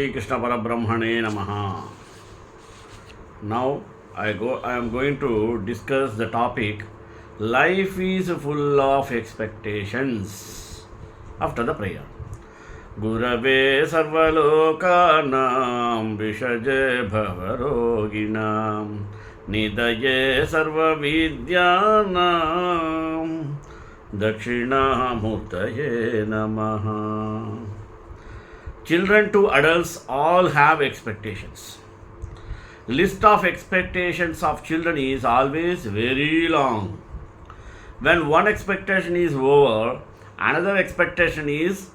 Sri Krishna Parabrahmane Namaha. Now I am going to discuss the topic life is full of expectations after the prayer. Gurave sarvalokanam vishaje bhavaroginam nidaye sarvavidyanam dakshinamurtaye namaha. Children to adults all have expectations. List of expectations of children is always very long. When one expectation is over, another expectation is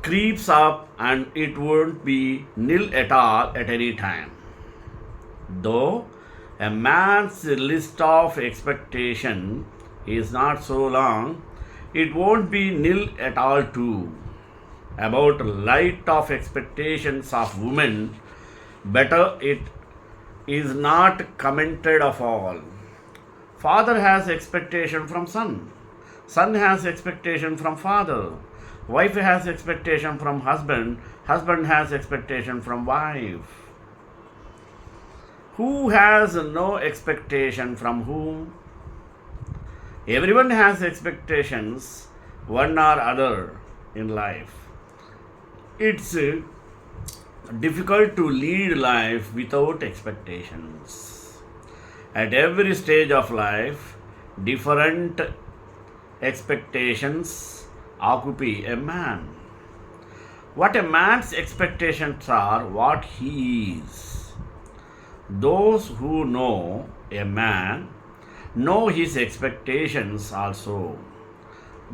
creeps up and it won't be nil at all at any time. Though a man's list of expectation is not so long, it won't be nil at all too. About light of expectations of women, better it is not commented of all. Father has expectation from son. Son has expectation from father. Wife has expectation from husband. Husband has expectation from wife. Who has no expectation from whom? Everyone has expectations, one or other in life. It's difficult to lead life without expectations. At every stage of life, different expectations occupy a man. What a man's expectations are, what he is. Those who know a man know his expectations also.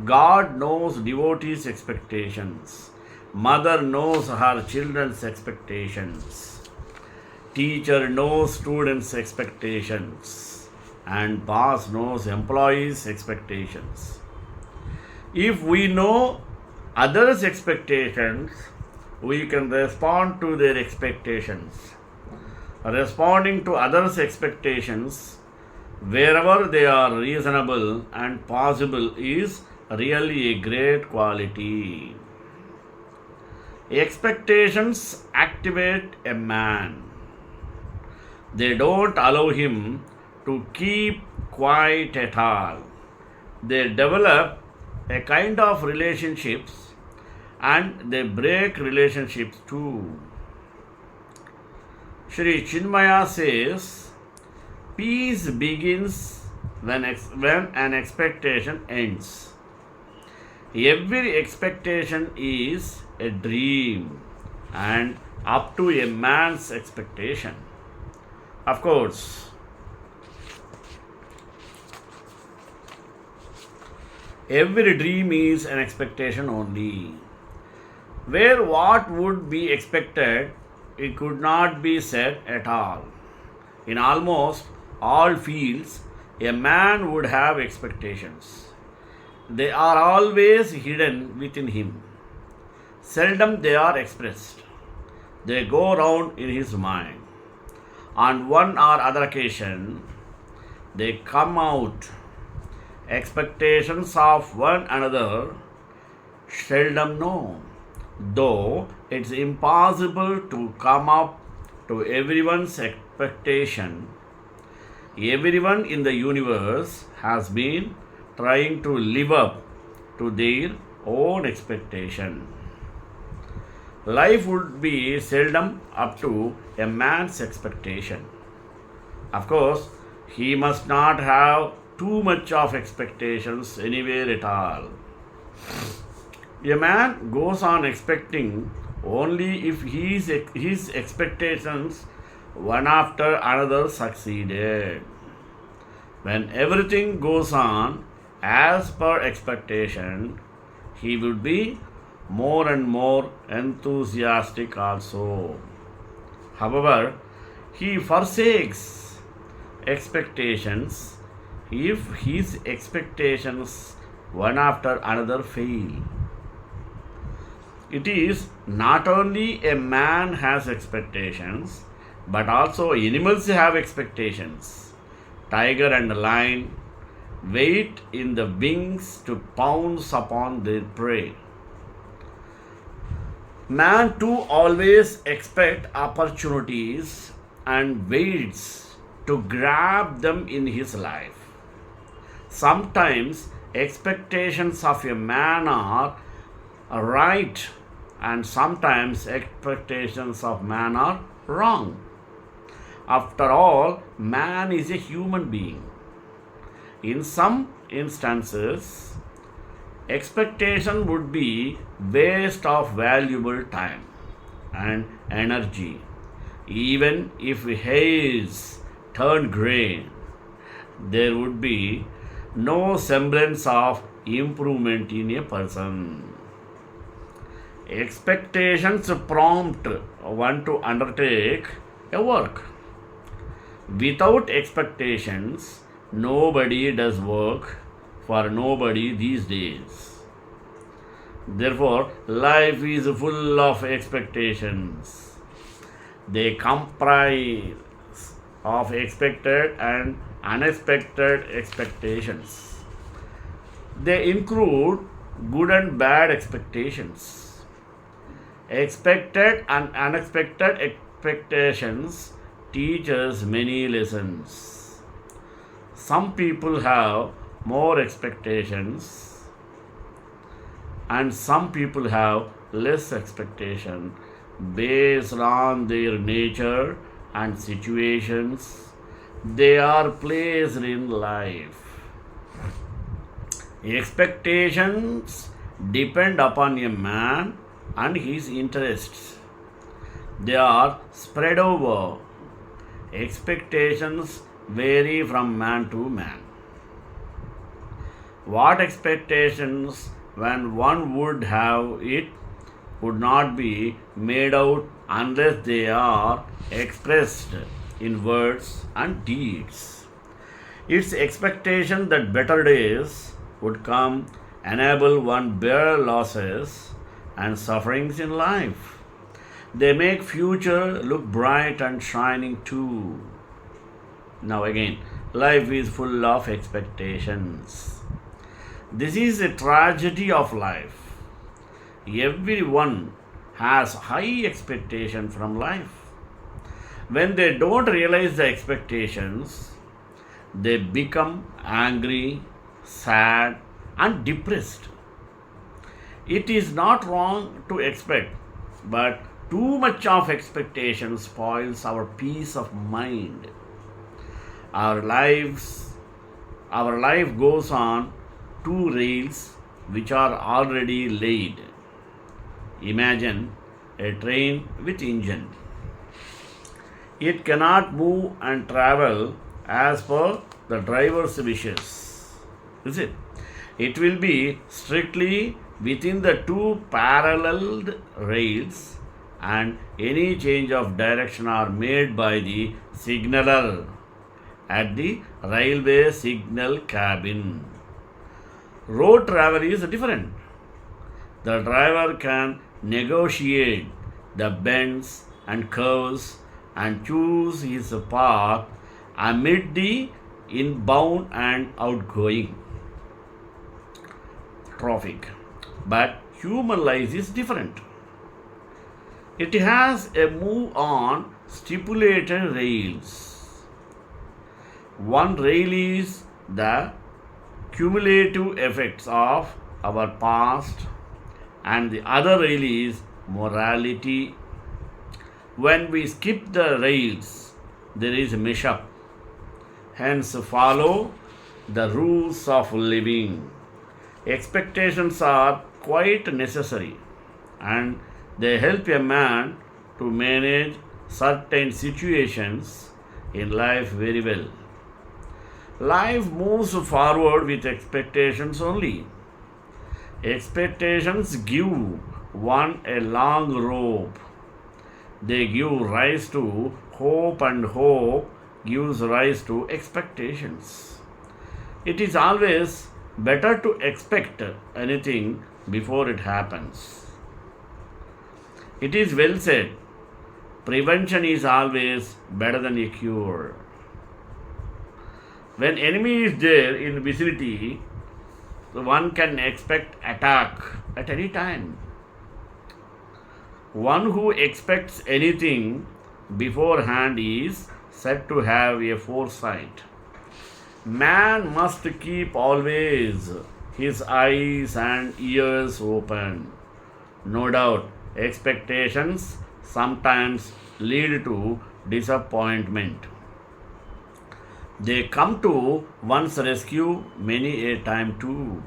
God knows devotees' expectations. Mother knows her children's expectations. Teacher knows students' expectations. And boss knows employees' expectations. If we know others' expectations, we can respond to their expectations. Responding to others' expectations, wherever they are reasonable and possible, is really a great quality. Expectations activate a man. They don't allow him to keep quiet at all. They develop a kind of relationships and they break relationships too. Sri Chinmaya says, peace begins when an expectation ends. Every expectation is a dream and up to a man's expectation. Of course, every dream is an expectation only. Where what would be expected, it could not be said at all. In almost all fields, a man would have expectations. They are always hidden within him. Seldom they are expressed. They go round in his mind. On one or other occasion, they come out. Expectations of one another seldom known, though it's impossible to come up to everyone's expectation. Everyone in the universe has been trying to live up to their own expectation. Life would be seldom up to a man's expectation. Of course, he must not have too much of expectations anywhere at all. A man goes on expecting only if his expectations one after another succeeded. When everything goes on as per expectation, he would be more and more enthusiastic also. However, he forsakes expectations if his expectations one after another fail. It is not only a man has expectations, but also animals have expectations. Tiger and lion wait in the wings to pounce upon their prey. Man too always expect opportunities and waits to grab them in his life. Sometimes expectations of a man are right and sometimes expectations of man are wrong. After all, man is a human being. In some instances, expectation would be waste of valuable time and energy. Even if haze turned grey, there would be no semblance of improvement in a person. Expectations prompt one to undertake a work. Without expectations, nobody does work for nobody these days. Therefore, life is full of expectations. They comprise of expected and unexpected expectations. They include good and bad expectations. Expected and unexpected expectations teach us many lessons. Some people have more expectations and some people have less expectation based on their nature and situations they are placed in life. Expectations depend upon a man and his interests. They are spread over. Expectations vary from man to man. What expectations when one would have it would not be made out unless they are expressed in words and deeds. It's expectation that better days would come enable one bear losses and sufferings in life. They make future look bright and shining too. Now again, life is full of expectations. This is a tragedy of life. Everyone has high expectation from life. When they don't realize the expectations, they become angry, sad, and depressed. It is not wrong to expect, but too much of expectation spoils our peace of mind. Our lives, our life goes on two rails which are already laid. Imagine a train with engine. It cannot move and travel as per the driver's wishes. Is it? It will be strictly within the two paralleled rails, and any change of direction are made by the signaller at the railway signal cabin. Road travel is different. The driver can negotiate the bends and curves and choose his path amid the inbound and outgoing traffic. But human life is different. It has a move on stipulated rails. One rail is the cumulative effects of our past, and the other rail is morality. When we skip the rails, there is a mishap. Hence, follow the rules of living. Expectations are quite necessary and they help a man to manage certain situations in life very well. Life moves forward with expectations only. Expectations give one a long rope. They give rise to hope, and hope gives rise to expectations. It is always better to expect anything before it happens. It is well said, prevention is always better than a cure. When enemy is there in vicinity, one can expect attack at any time. One who expects anything beforehand is said to have a foresight. Man must keep always his eyes and ears open. No doubt, expectations sometimes lead to disappointment. They come to one's rescue many a time too.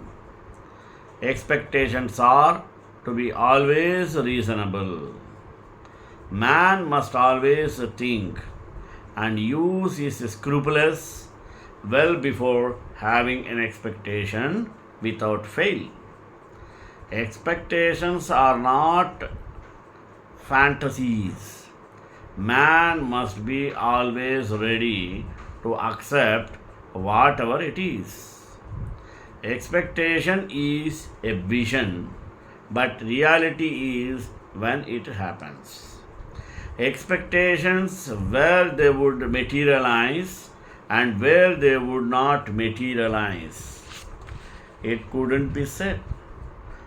Expectations are to be always reasonable. Man must always think and use his scruples well before having an expectation without fail. Expectations are not fantasies. Man must be always ready to accept whatever it is. Expectation is a vision, but reality is when it happens. Expectations where they would materialize and where they would not materialize. It couldn't be said.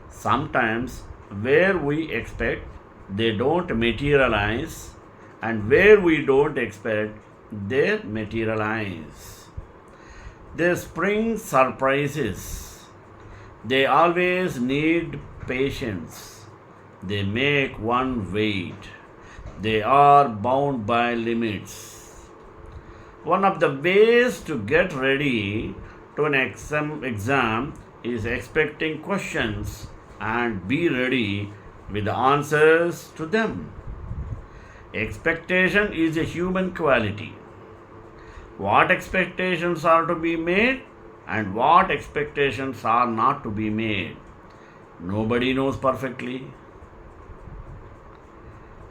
Sometimes where we expect they don't materialize, and where we don't expect they materialize. They spring surprises. They always need patience. They make one wait. They are bound by limits. One of the ways to get ready to an exam is expecting questions and be ready with the answers to them. Expectation is a human quality. What expectations are to be made and what expectations are not to be made, nobody knows perfectly.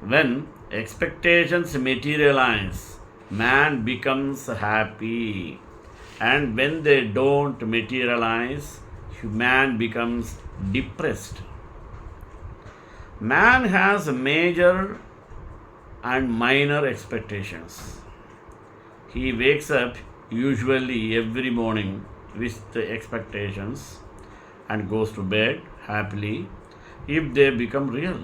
When expectations materialize, man becomes happy, and when they don't materialize, man becomes depressed. Man has major and minor expectations. He wakes up usually every morning with the expectations and goes to bed happily if they become real.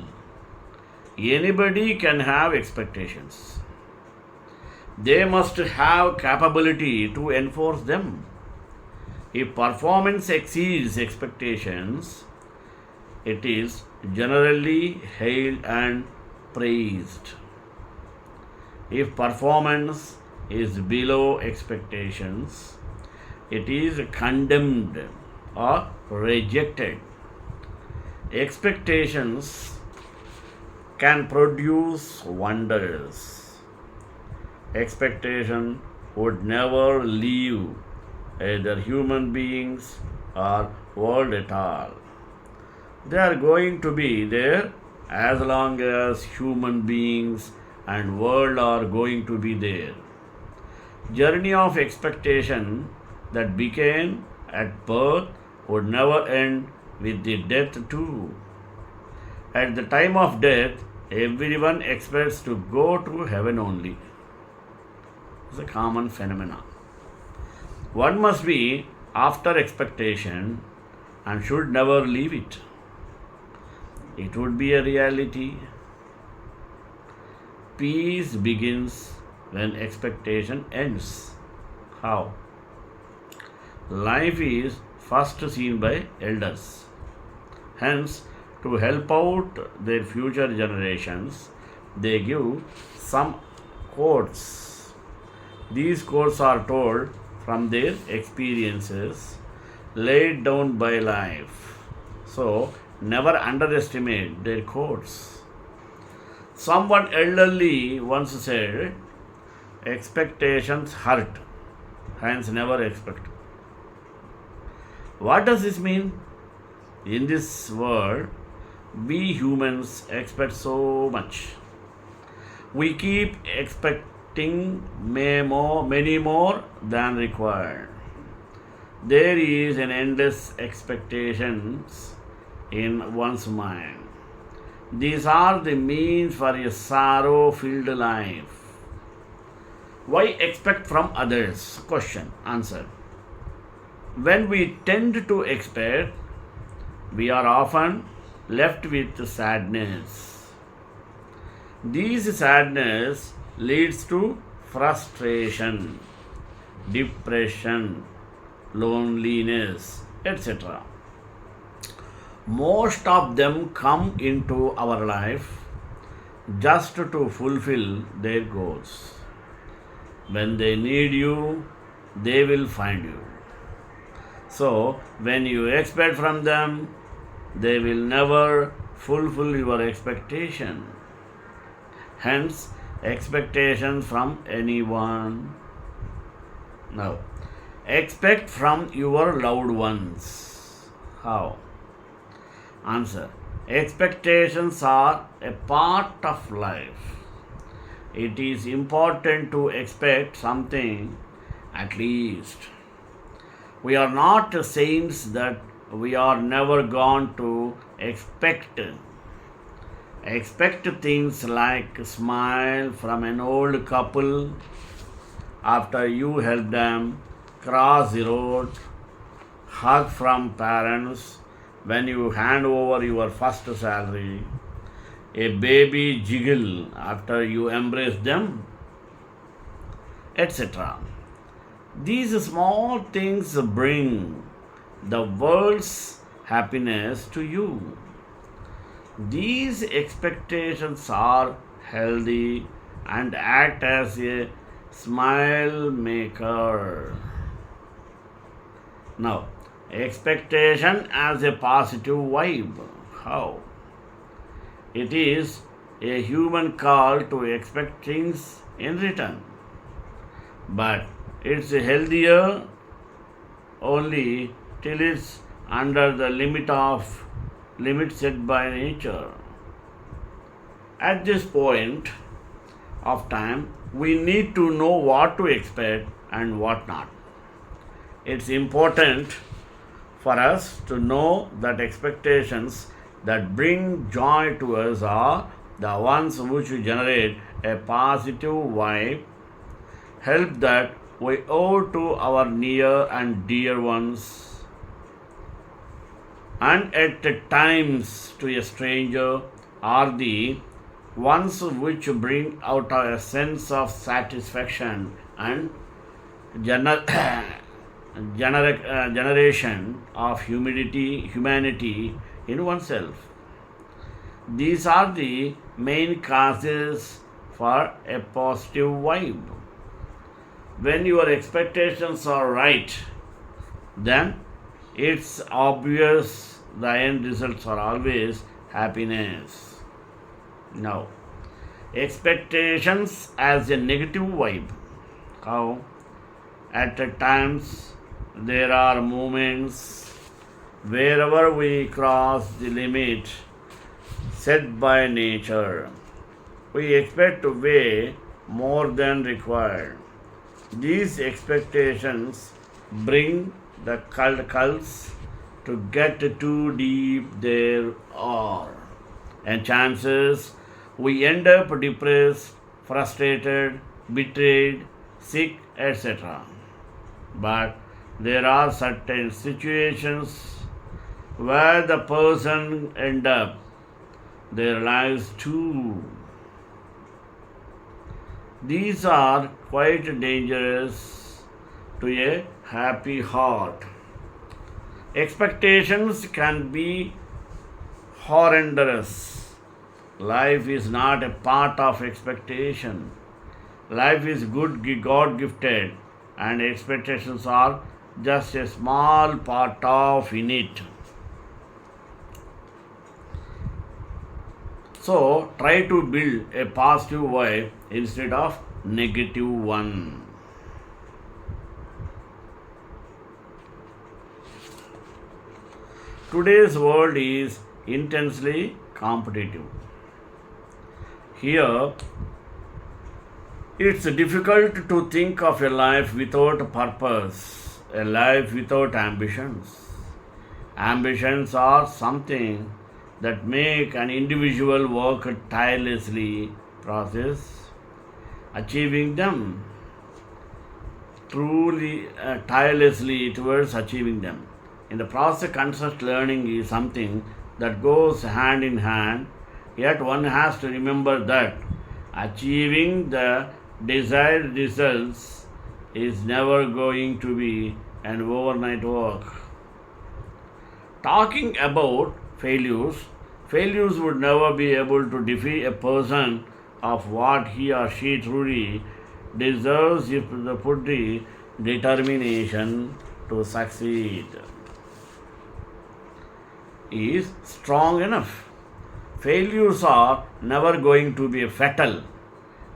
Anybody can have expectations. They must have capability to enforce them. If performance exceeds expectations, it is generally hailed and praised. If performance is below expectations, it is condemned or rejected. Expectations can produce wonders. Expectation would never leave either human beings or world at all. They are going to be there as long as human beings and world are going to be there. Journey of expectation that began at birth would never end with the death too. At the time of death, everyone expects to go to heaven only. It's a common phenomenon. One must be after expectation and should never leave it. It would be a reality. Peace begins when expectation ends. How? Life is first seen by elders. Hence, to help out their future generations, they give some quotes. These quotes are told from their experiences laid down by life. So, never underestimate their quotes. Someone elderly once said, expectations hurt, hence never expect. What does this mean? In this world, we humans expect so much. We keep expecting many more than required. There is an endless expectations in one's mind. These are the means for a sorrow-filled life. Why expect from others? Question, answer. When we tend to expect, we are often left with sadness. This sadness leads to frustration, depression, loneliness, etc. Most of them come into our life just to fulfill their goals. When they need you, they will find you. So, when you expect from them, they will never fulfill your expectation. Hence, expectation from anyone. Now, expect from your loved ones. How? Answer. Expectations are a part of life. It is important to expect something at least. We are not saints that we are never going to expect things like smile from an old couple after you help them cross the road, hug from parents when you hand over your first salary, a baby jiggle after you embrace them, etc. These small things bring the world's happiness to you. These expectations are healthy and act as a smile maker. Now, expectation as a positive vibe. How? It is a human call to expect things in return, but it's healthier only till it's under the limit set by nature. At this point of time, we need to know what to expect and what not. It's important for us to know that expectations that bring joy to us are the ones which generate a positive vibe, help that we owe to our near and dear ones, and at times to a stranger, are the ones which bring out a sense of satisfaction and gener- generation of humanity in oneself. These are the main causes for a positive vibe. When your expectations are right, then it's obvious the end results are always happiness. Now, expectations as a negative vibe. How? At times, there are moments wherever we cross the limit set by nature. We expect way more than required. These expectations bring the cults to get too deep there are, and chances we end up depressed, frustrated, betrayed, sick, etc. But there are certain situations where the person end up their lives too. These are quite dangerous to a happy heart. Expectations can be horrendous. Life is not a part of expectation. Life is good, God gifted, and expectations are just a small part of in it. So try to build a positive vibe instead of negative one. Today's world is intensely competitive. Here, it's difficult to think of a life without purpose, a life without ambitions. Ambitions are something that make an individual work tirelessly process achieving them, truly tirelessly towards achieving them. In the process, conscious learning is something that goes hand in hand, yet one has to remember that Achieving the desired results is never going to be an overnight work. Talking about failures would never be able to defeat a person of what he or she truly deserves if they put the determination to succeed is strong enough. Failures are never going to be fatal,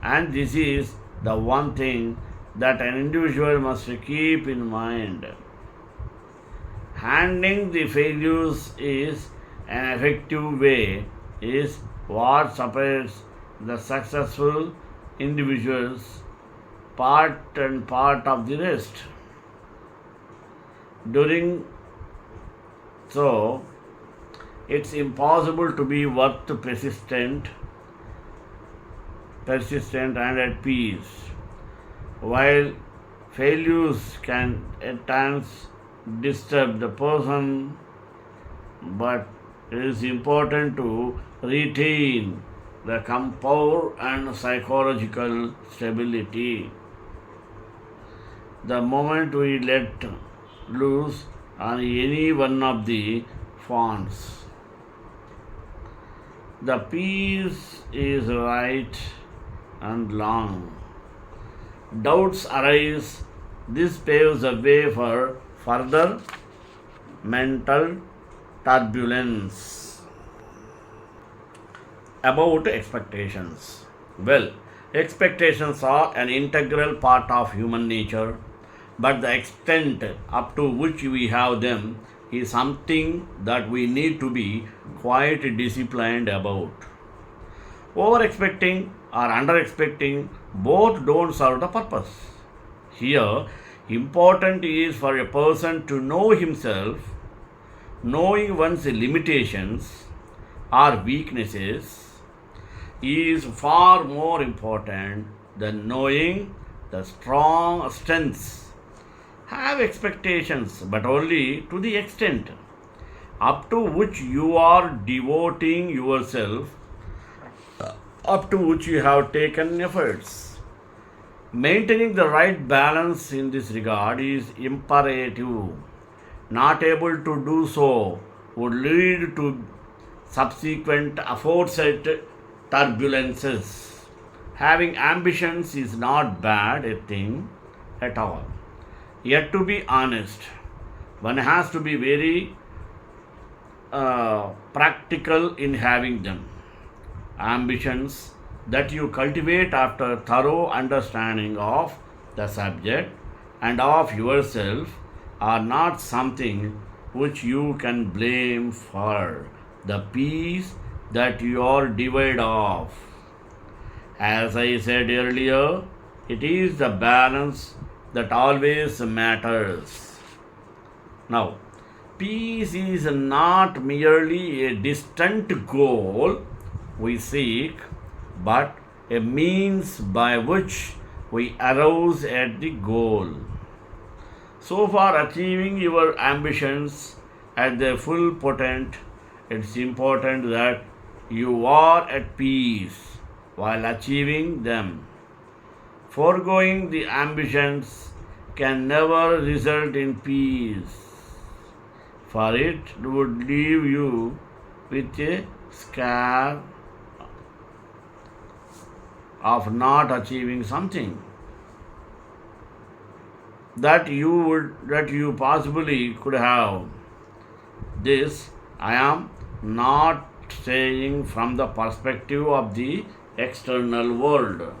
and this is the one thing that an individual must keep in mind. Handling the failures is an effective way is what separates the successful individuals part of the rest. During so it's impossible to be worth persistent and at peace. While failures can at times disturb the person, but it is important to retain the composure and psychological stability. The moment we let loose on any one of the fonts, the piece is right and long. Doubts arise. This paves the way for further mental turbulence. About expectations. Well, expectations are an integral part of human nature, but the extent up to which we have them is something that we need to be quite disciplined about. Over expecting or under expecting both don't serve the purpose. Here, important is for a person to know himself, knowing one's limitations or weaknesses is far more important than knowing the strong strengths. Have expectations, but only to the extent up to which you are devoting yourself, up to which you have taken efforts. Maintaining the right balance in this regard is imperative. Not able to do so would lead to subsequent aforesaid turbulences. Having ambitions is not bad a thing at all. Yet, to be honest, one has to be very practical in having them. Ambitions that you cultivate after thorough understanding of the subject and of yourself are not something which you can blame for the peace that you are devoid of. As I said earlier, it is the balance that always matters. Now, peace is not merely a distant goal we seek, but a means by which we arouse at the goal. So, for achieving your ambitions at their full potent, it's important that you are at peace while achieving them. Foregoing the ambitions can never result in peace, for it would leave you with a scar of not achieving something that you possibly could have. This I am not saying from the perspective of the external world,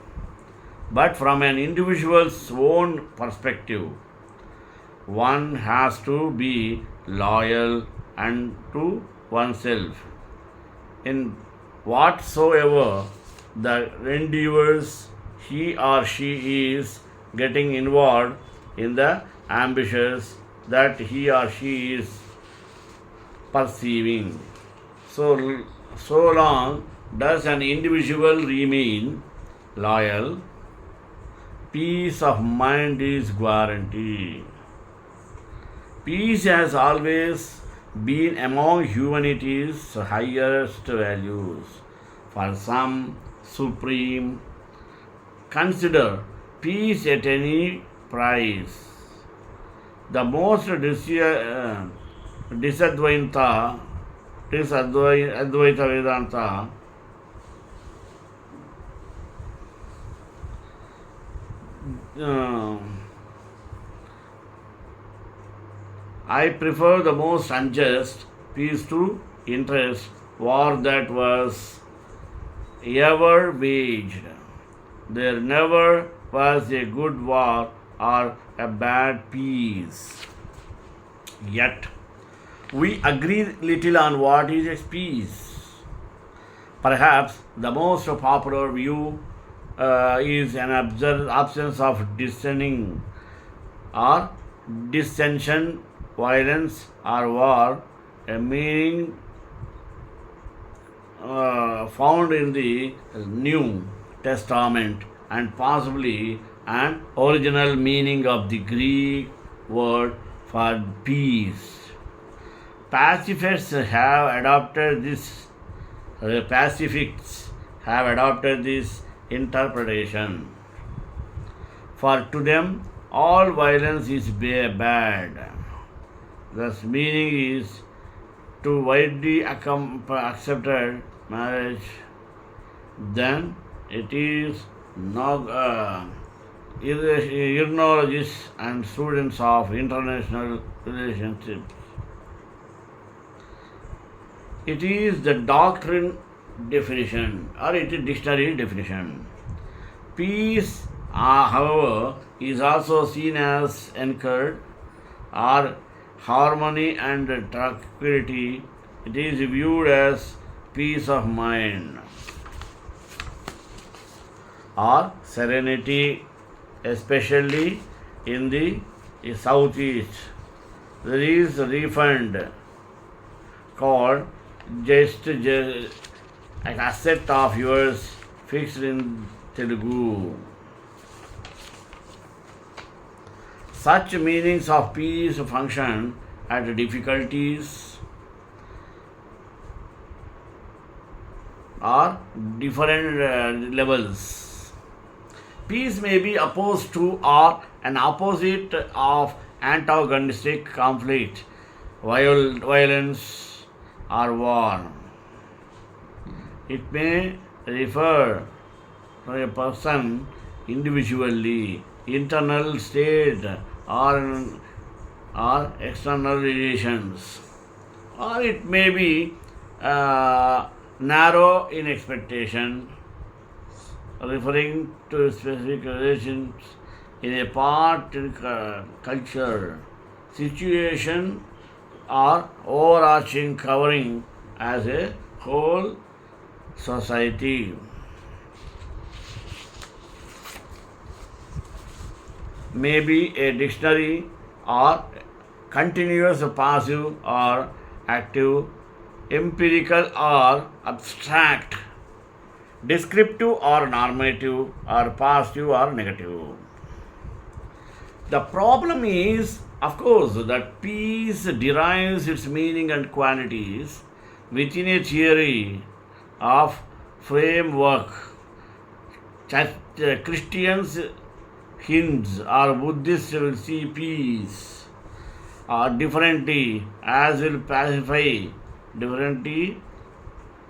but from an individual's own perspective. One has to be loyal and to oneself in whatsoever the endeavors he or she is getting involved in the ambitions that he or she is perceiving. So long does an individual remain loyal, peace of mind is guaranteed. Peace has always been among humanity's highest values. For some, supreme. Consider peace at any price. The most Advaita Vedanta uh, I prefer the most unjust peace to interest war that was ever waged. There never was a good war or a bad peace. Yet, we agree little on what is peace. Perhaps the most popular view is an absence of dissenting or dissension, violence, or war, a meaning found in the New Testament and possibly an original meaning of the Greek word for peace. Pacifists have adopted this. Pacifists have adopted this interpretation. For to them, all violence is bad. Thus, meaning is to widely accepted marriage, then it is ethnologists and students of international relationships. It is the doctrine definition or it is dictionary definition. Peace, however, is also seen as anchored or harmony and tranquility. It is viewed as peace of mind or serenity, especially in the southeast. There is a refund called just an asset of yours fixed in Telugu. Such meanings of peace function at difficulties or different levels. Peace may be opposed to or an opposite of antagonistic conflict, violence, or war. It may refer to a person individually, internal state, or external relations, or it may be narrow in expectation, referring to specific relations in a part in culture, situation, or overarching covering as a whole society. Maybe a dictionary or continuous passive or active, empirical or abstract, descriptive or normative, or positive or negative. The problem is, of course, that peace derives its meaning and qualities within a theory of framework. Christians, Hindus, or Buddhists will see peace differently, as will pacify differently.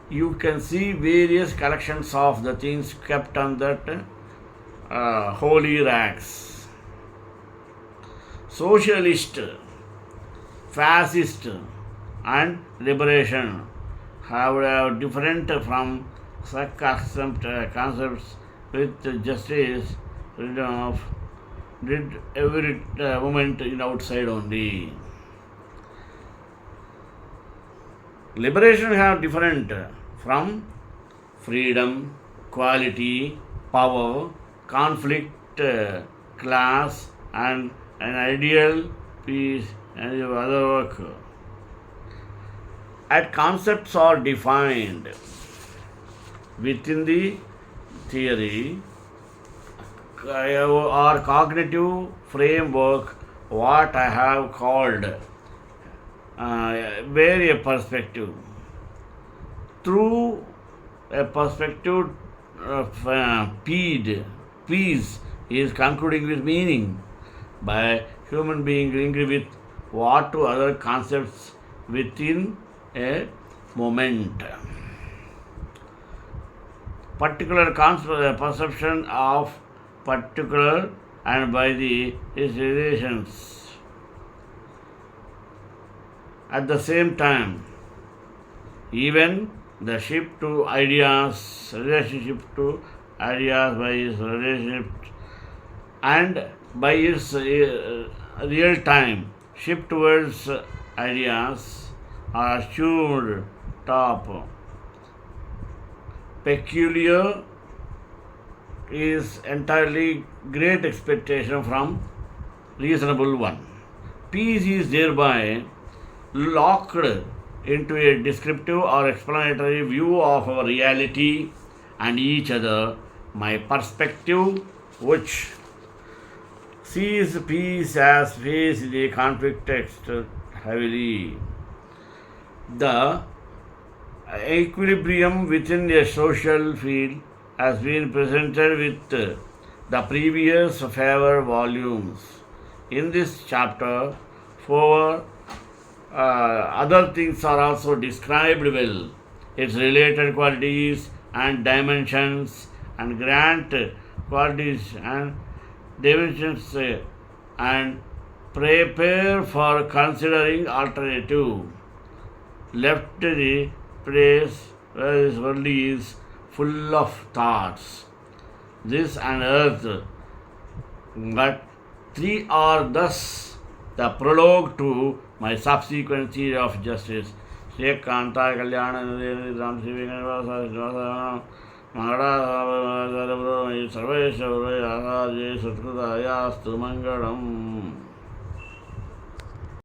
You can see various collections of the things kept on that holy racks. Socialist, fascist, and liberation have different from such concepts with justice, freedom of did every moment in outside only. Liberation have different from freedom, quality, power, conflict, class, and an ideal peace and other work. As concepts are defined within the theory or cognitive framework, what I have called vary a perspective. Through a perspective peace is concluding with meaning by human being linked with what to other concepts within a moment. Particular perception of particular and by its relations. At the same time, even the shift to ideas, relationship to ideas by its relationship and by its real time shift towards ideas are assumed top. Peculiar is entirely great expectation from reasonable one. Peace is thereby locked into a descriptive or explanatory view of our reality and each other. My perspective, which sees peace as face in a conflict text heavily. The equilibrium within a social field has been presented with the previous favor volumes. In this chapter, four other things are also described well, its related qualities and dimensions, and grant qualities and dimensions, and prepare for considering alternative. Left the place where this world is full of thoughts, this and earth, but three are thus the prologue to my subsequent theory of justice. Sri Kanta Kalyana Ram Sivi Ganivasa Mangada Sarvesha Satkrutaya Stu Mangalam.